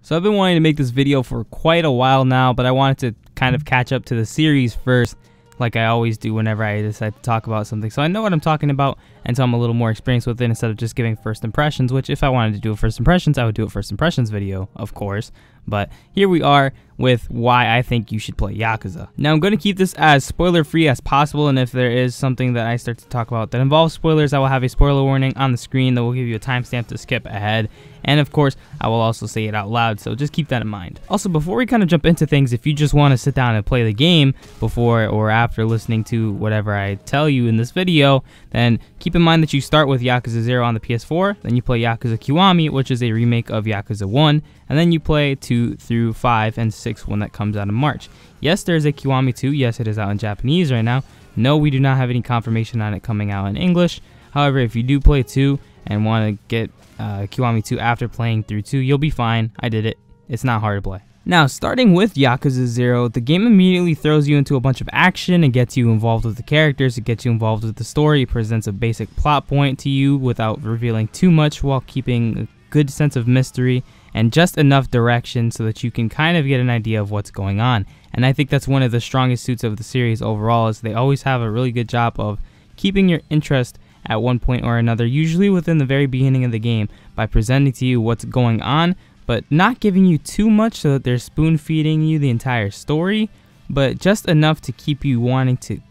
So I've been wanting to make this video for quite a while now, but I wanted to kind of catch up to the series first, like I always do whenever I decide to talk about something. So I know what I'm talking about, and so I'm a little more experienced with it instead of just giving first impressions, which if I wanted to do a first impressions, I would do a first impressions video, of course. But here we are with why I think you should play Yakuza. Now I'm going to keep this as spoiler free as possible, and if there is something that I start to talk about that involves spoilers, I will have a spoiler warning on the screen that will give you a timestamp to skip ahead. And of course, I will also say it out loud, so just keep that in mind. Also, before we kind of jump into things, if you just want to sit down and play the game before or after listening to whatever I tell you in this video, then keep in mind that you start with Yakuza 0 on the PS4, then you play Yakuza Kiwami, which is a remake of Yakuza 1, and then you play 2 through 5 and 6 when that comes out in March. Yes, there's a Kiwami 2. Yes, it is out in Japanese right now. No, we do not have any confirmation on it coming out in English. However, if you do play 2 and want to get Kiwami 2 after playing through 2, you'll be fine. I did it. It's not hard to play. Now, starting with Yakuza 0, the game immediately throws you into a bunch of action and gets you involved with the characters, it gets you involved with the story, it presents a basic plot point to you without revealing too much while keeping a good sense of mystery and just enough direction so that you can kind of get an idea of what's going on. And I think that's one of the strongest suits of the series overall, is they always have a really good job of keeping your interest at one point or another, usually within the very beginning of the game, by presenting to you what's going on, but not giving you too much so that they're spoon feeding you the entire story, but just enough to keep you wanting to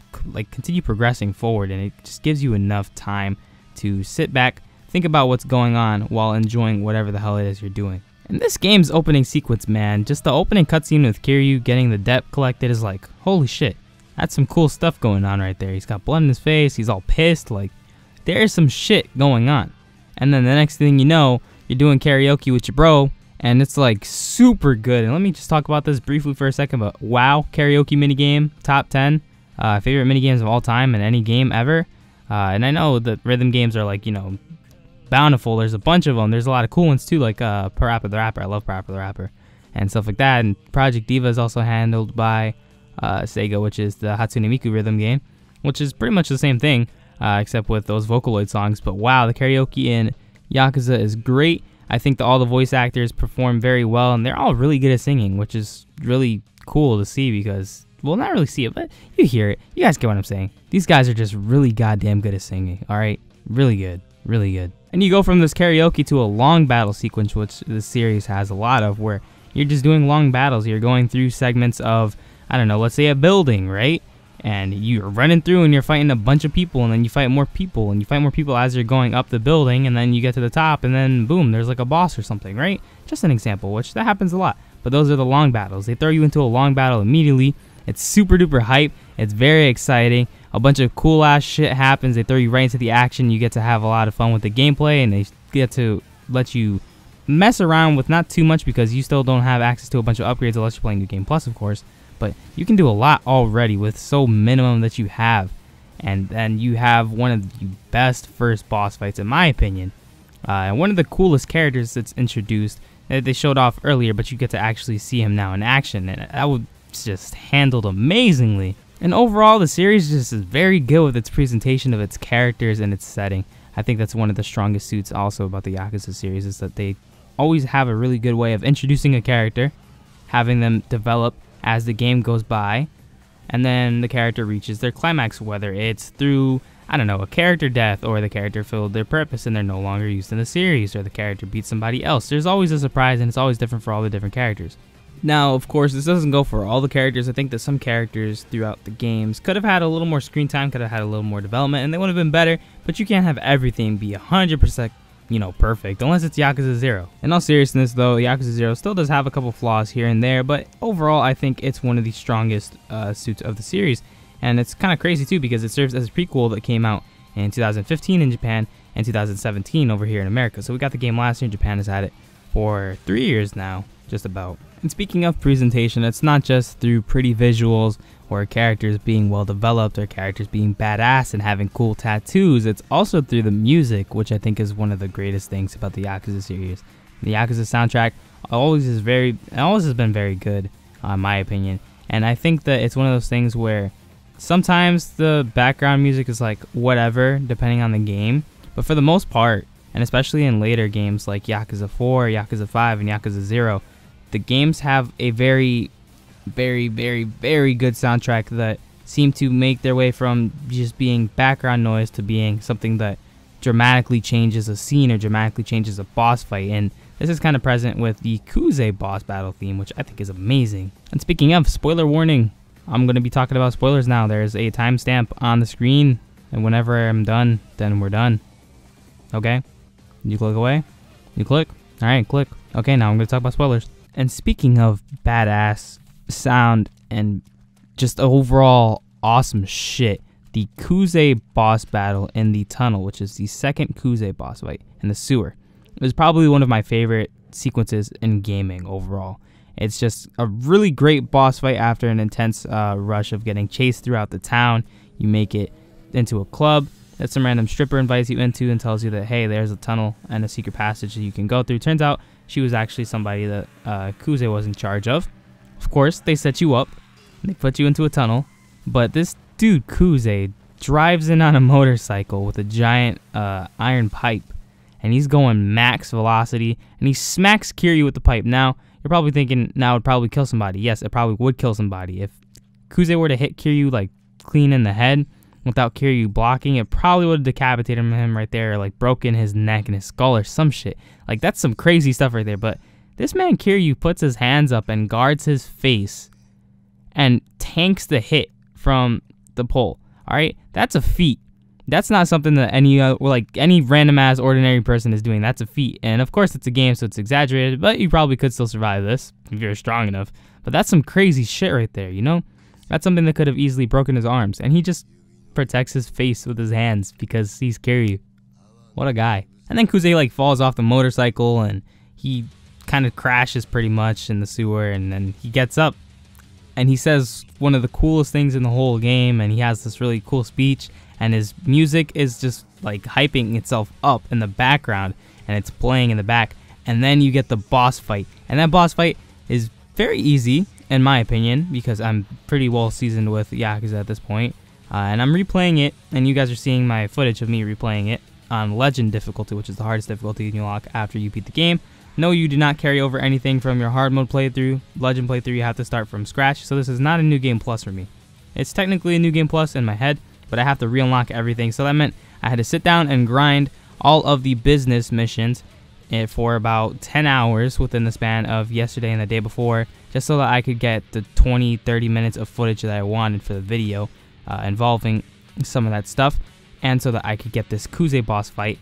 continue progressing forward, and it just gives you enough time to sit back, think about what's going on while enjoying whatever the hell it is you're doing. And this game's opening sequence, man, just the opening cutscene with Kiryu getting the debt collected is like, holy shit, that's some cool stuff going on right there. He's got blood in his face, he's all pissed, like, there's some shit going on. And then the next thing you know, you're doing karaoke with your bro, and it's like super good. And let me just talk about this briefly for a second, but wow, karaoke minigame, top 10 favorite minigames of all time in any game ever. And I know that rhythm games are like, you know, bountiful. There's a bunch of them. There's a lot of cool ones too, like Parappa the Rapper. I love Parappa the Rapper and stuff like that. And Project Diva is also handled by Sega, which is the Hatsune Miku rhythm game, which is pretty much the same thing, except with those Vocaloid songs. But wow, the karaoke in Yakuza is great. I think that all the voice actors perform very well, and they're all really good at singing, which is really cool to see because, well, not really see it, but you hear it. You guys get what I'm saying. These guys are just really goddamn good at singing, all right? Really good, really good. And you go from this karaoke to a long battle sequence, which the series has a lot of, where you're just doing long battles. You're going through segments of, I don't know, let's say a building, right? And you're running through and you're fighting a bunch of people, and then you fight more people, and you fight more people as you're going up the building, and then you get to the top, and then boom, there's like a boss or something, right? Just an example, which that happens a lot. But those are the long battles. They throw you into a long battle immediately. It's super duper hype. It's very exciting. A bunch of cool ass shit happens. They throw you right into the action. You get to have a lot of fun with the gameplay, and they get to let you mess around with not too much because you still don't have access to a bunch of upgrades unless you're playing New Game Plus, of course. But you can do a lot already with so minimum that you have. And then you have one of the best first boss fights, in my opinion. And one of the coolest characters that's introduced that they showed off earlier, but you get to actually see him now in action. And that was just handled amazingly. And overall, the series just is very good with its presentation of its characters and its setting. I think that's one of the strongest suits also about the Yakuza series, is that they always have a really good way of introducing a character, having them develop as the game goes by, and then the character reaches their climax, whether it's through, I don't know, a character death, or the character fulfilled their purpose and they're no longer used in the series, or the character beats somebody else. There's always a surprise, and it's always different for all the different characters. Now, of course, this doesn't go for all the characters. I think that some characters throughout the games could have had a little more screen time, could have had a little more development, and they would have been better, but you can't have everything be 100%, you know, perfect, unless it's Yakuza 0. In all seriousness, though, Yakuza 0 still does have a couple flaws here and there, but overall, I think it's one of the strongest suits of the series. And it's kind of crazy, too, because it serves as a prequel that came out in 2015 in Japan and 2017 over here in America. So we got the game last year, Japan has had it for 3 years now, just about. And speaking of presentation, it's not just through pretty visuals or characters being well developed or characters being badass and having cool tattoos. It's also through the music, which I think is one of the greatest things about the Yakuza series. The Yakuza soundtrack always has been very good, in my opinion. And I think that it's one of those things where sometimes the background music is like whatever, depending on the game. But for the most part, and especially in later games like Yakuza 4, Yakuza 5, and Yakuza 0, The games have a very, very, very, very good soundtrack that seem to make their way from just being background noise to being something that dramatically changes a scene or dramatically changes a boss fight. And this is kind of present with the Yakuza boss battle theme, which I think is amazing. And speaking of, spoiler warning, I'm going to be talking about spoilers now. There's a timestamp on the screen, and whenever I'm done, then we're done. Okay? You click away? You click? Alright, click. Okay, now I'm going to talk about spoilers. And speaking of badass sound and just overall awesome shit, the Yakuza boss battle in the tunnel, which is the second Yakuza boss fight in the sewer, is probably one of my favorite sequences in gaming overall. It's just a really great boss fight after an intense rush of getting chased throughout the town. You make it into a club that some random stripper invites you into and tells you that, hey, there's a tunnel and a secret passage that you can go through. Turns out she was actually somebody that Yakuza was in charge of. Of course, they set you up. They put you into a tunnel. But this dude, Yakuza, drives in on a motorcycle with a giant iron pipe. And he's going max velocity. And he smacks Kiryu with the pipe. Now, you're probably thinking, now it would probably kill somebody. Yes, it probably would kill somebody. If Yakuza were to hit Kiryu, like, clean in the head without Kiryu blocking, it probably would have decapitated him right there, or like broken his neck and his skull or some shit. Like, that's some crazy stuff right there. But this man Kiryu puts his hands up and guards his face and tanks the hit from the pole. All right, that's a feat. That's not something that any random ass ordinary person is doing. That's a feat. And of course it's a game, so it's exaggerated, but you probably could still survive this if you're strong enough. But that's some crazy shit right there, you know? That's something that could have easily broken his arms, and he just protects his face with his hands because he's Kiryu. What a guy. And then Yakuza like falls off the motorcycle and he kind of crashes pretty much in the sewer, and then he gets up and he says one of the coolest things in the whole game, and he has this really cool speech, and his music is just like hyping itself up in the background, and it's playing in the back. And then you get the boss fight, and that boss fight is very easy in my opinion because I'm pretty well seasoned with Yakuza at this point. And I'm replaying it, and you guys are seeing my footage of me replaying it on Legend difficulty, which is the hardest difficulty you unlock after you beat the game. No, you do not carry over anything from your hard mode playthrough. Legend playthrough, you have to start from scratch, so this is not a new game plus for me. It's technically a new game plus in my head, but I have to re-unlock everything, so that meant I had to sit down and grind all of the business missions for about 10 hours within the span of yesterday and the day before, just so that I could get the 20-30 minutes of footage that I wanted for the video involving some of that stuff, and so that I could get this Yakuza boss fight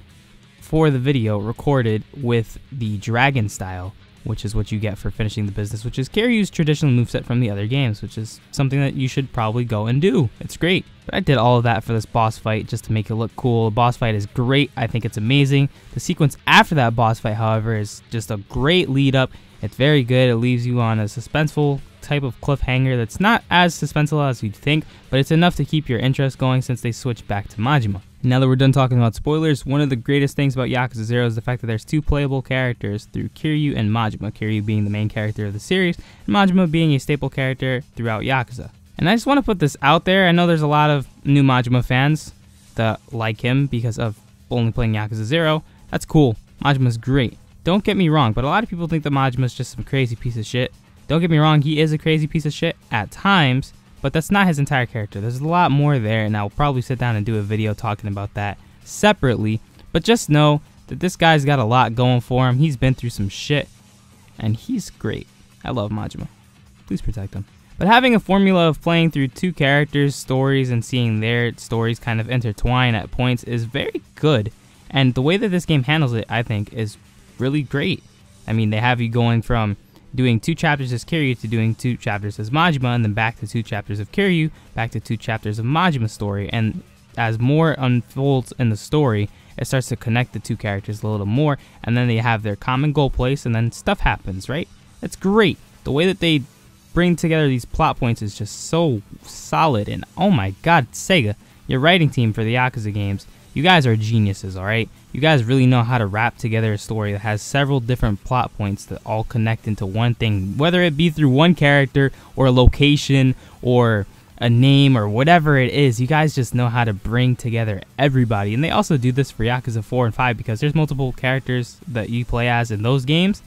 for the video recorded with the dragon style, which is what you get for finishing the business, which is Kiryu's traditional moveset from the other games, which is something that you should probably go and do. It's great. But I did all of that for this boss fight just to make it look cool. The boss fight is great. I think it's amazing. The sequence after that boss fight, however, is just a great lead up. It's very good. It leaves you on a suspenseful type of cliffhanger that's not as suspenseful as you'd think, but it's enough to keep your interest going since they switched back to Majima. Now that we're done talking about spoilers, one of the greatest things about Yakuza 0 is the fact that there's two playable characters through Kiryu and Majima, Kiryu being the main character of the series, and Majima being a staple character throughout Yakuza. And I just want to put this out there. I know there's a lot of new Majima fans that like him because of only playing Yakuza 0. That's cool. Majima's great. Don't get me wrong, but a lot of people think that Majima's just some crazy piece of shit. Don't get me wrong, he is a crazy piece of shit at times, but that's not his entire character. There's a lot more there, and I'll probably sit down and do a video talking about that separately. But just know that this guy's got a lot going for him. He's been through some shit, and he's great. I love Majima. Please protect him. But having a formula of playing through two characters' stories and seeing their stories kind of intertwine at points is very good. And the way that this game handles it, I think, is really great. I mean, they have you going from doing 2 chapters as Kiryu to doing 2 chapters as Majima, and then back to 2 chapters of Kiryu, back to 2 chapters of Majima's story. And as more unfolds in the story, it starts to connect the 2 characters a little more, and then they have their common goal place, and then stuff happens, right? It's great. The way that they bring together these plot points is just so solid, and oh my god, Sega, your writing team for the Yakuza games, you guys are geniuses, alright? You guys really know how to wrap together a story that has several different plot points that all connect into one thing, whether it be through one character or a location or a name or whatever it is. You guys just know how to bring together everybody. And they also do this for Yakuza 4 and 5 because there's multiple characters that you play as in those games.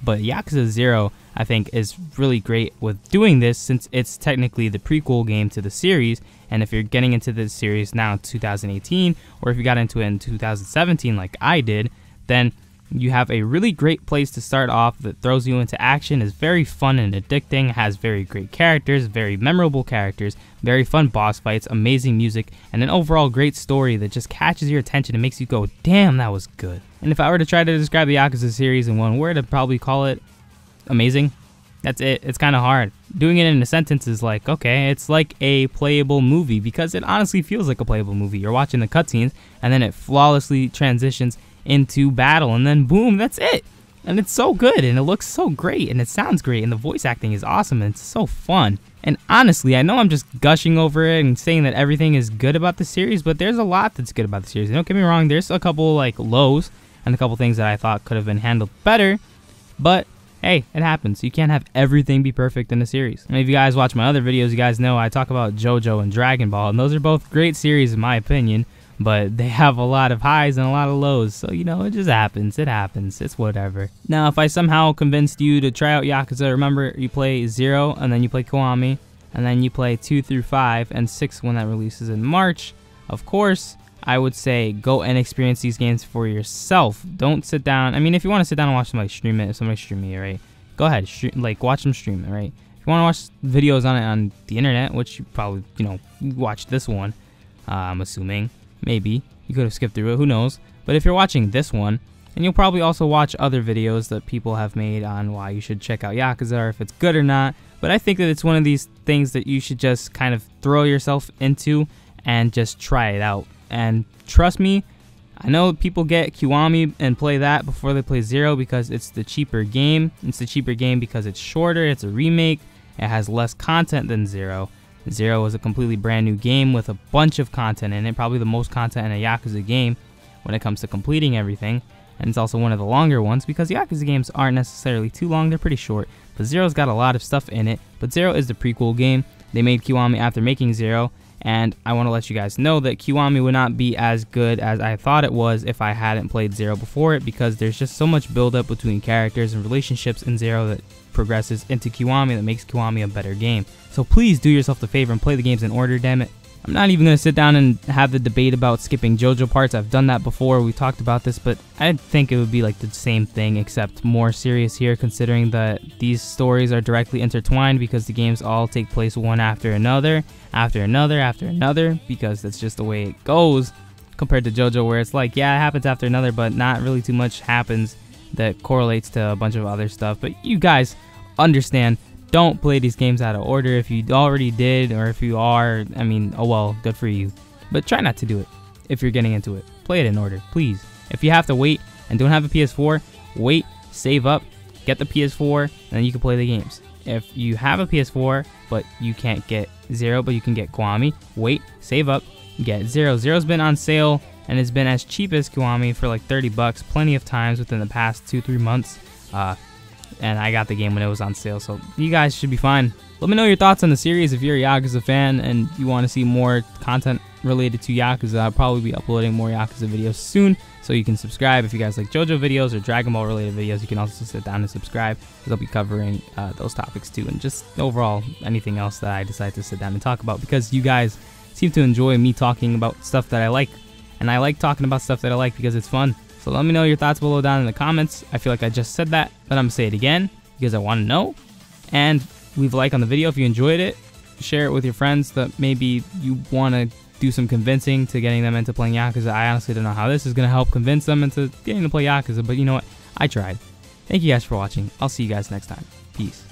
But Yakuza 0, I think, is really great with doing this since it's technically the prequel game to the series. And if you're getting into this series now in 2018, or if you got into it in 2017 like I did, then you have a really great place to start off that throws you into action, is very fun and addicting, has very great characters, very memorable characters, very fun boss fights, amazing music, and an overall great story that just catches your attention and makes you go, damn, that was good. And if I were to try to describe the Yakuza series in one word, I'd probably call it amazing. That's it. It's kind of hard. Doing it in a sentence is like, okay, it's like a playable movie, because it honestly feels like a playable movie. You're watching the cutscenes, and then it flawlessly transitions into battle, and then boom, that's it. And it's so good, and it looks so great, and it sounds great, and the voice acting is awesome, and it's so fun. And honestly, I know I'm just gushing over it and saying that everything is good about the series, but there's a lot that's good about the series. Don't get me wrong, there's a couple like lows and a couple things that I thought could have been handled better, but hey, it happens. You can't have everything be perfect in a series. And if you guys watch my other videos, you guys know I talk about JoJo and Dragon Ball, and those are both great series in my opinion, but they have a lot of highs and a lot of lows, so you know, it just happens. It happens. It's whatever. Now, if I somehow convinced you to try out Yakuza, remember, you play 0, and then you play Kiwami, and then you play 2 through 5, and 6 when that releases in March. Of course, I would say go and experience these games for yourself. Don't sit down. I mean, if you want to sit down and watch somebody stream it, if somebody's streaming it, right? Go ahead, watch them stream it, right? If you want to watch videos on it on the internet, which you probably, you know, watched this one, I'm assuming. Maybe. You could have skipped through it, who knows. But if you're watching this one, and you'll probably also watch other videos that people have made on why you should check out Yakuza, or if it's good or not. But I think that it's one of these things that you should just kind of throw yourself into and just try it out. And trust me, I know people get Kiwami and play that before they play 0 because it's the cheaper game. It's the cheaper game because it's shorter, it's a remake, it has less content than 0. 0 is a completely brand new game with a bunch of content in it, probably the most content in a Yakuza game when it comes to completing everything. And it's also one of the longer ones because Yakuza games aren't necessarily too long, they're pretty short. But 0's got a lot of stuff in it, but 0 is the prequel game. They made Kiwami after making 0, and I want to let you guys know that Kiwami would not be as good as I thought it was if I hadn't played 0 before it, because there's just so much build-up between characters and relationships in 0 that progresses into Kiwami that makes Kiwami a better game. So please do yourself the favor and play the games in order, damn it. I'm not even going to sit down and have the debate about skipping JoJo parts. I've done that before, we talked about this, but I think it would be like the same thing except more serious here, considering that these stories are directly intertwined because the games all take place one after another, after another, after another, because that's just the way it goes, compared to JoJo where it's like, yeah, it happens after another, but not really too much happens that correlates to a bunch of other stuff. But you guys understand, don't play these games out of order. If you already did, or if you are, I mean, oh well, good for you. But try not to do it if you're getting into it. Play it in order, please. If you have to wait and don't have a PS4, wait, save up, get the PS4, and then you can play the games. If you have a PS4, but you can't get 0, but you can get Kiwami, wait, save up, get 0. 0's been on sale, and it's been as cheap as Kiwami for like 30 bucks plenty of times within the past 2-3 months. And I got the game when it was on sale, so you guys should be fine. Let me know your thoughts on the series. If you're a Yakuza fan and you want to see more content related to Yakuza, I'll probably be uploading more Yakuza videos soon, so you can subscribe. If you guys like JoJo videos or Dragon Ball related videos, you can also sit down and subscribe, because I'll be covering those topics too, and just overall anything else that I decide to sit down and talk about, because you guys seem to enjoy me talking about stuff that I like, and I like talking about stuff that I like because it's fun. So let me know your thoughts below down in the comments. I feel like I just said that, but I'm going to say it again because I want to know. And leave a like on the video if you enjoyed it. Share it with your friends that maybe you want to do some convincing to getting them into playing Yakuza. I honestly don't know how this is going to help convince them into getting to play Yakuza, but you know what? I tried. Thank you guys for watching. I'll see you guys next time. Peace.